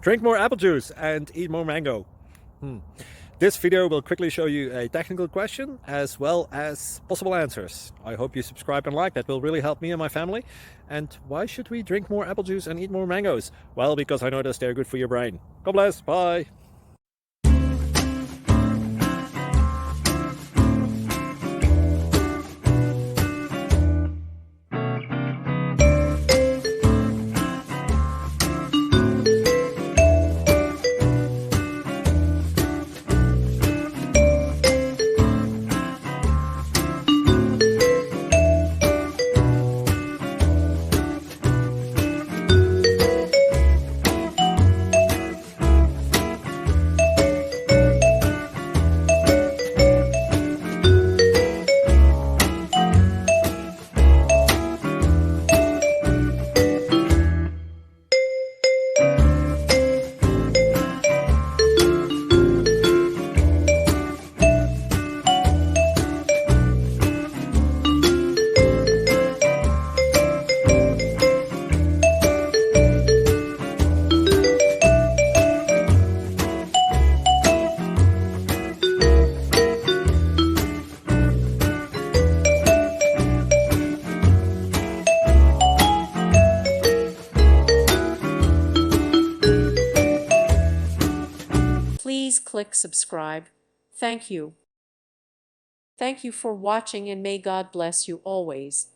Drink more apple juice and eat more mango. This video will quickly show you a technical question as well as possible answers. I hope you subscribe and like, that will really help me and my family. And why should we drink more apple juice and eat more mangoes? Well, because I noticed they're good for your brain. God bless, bye. Please click subscribe. Thank you. Thank you for watching, and may God bless you always.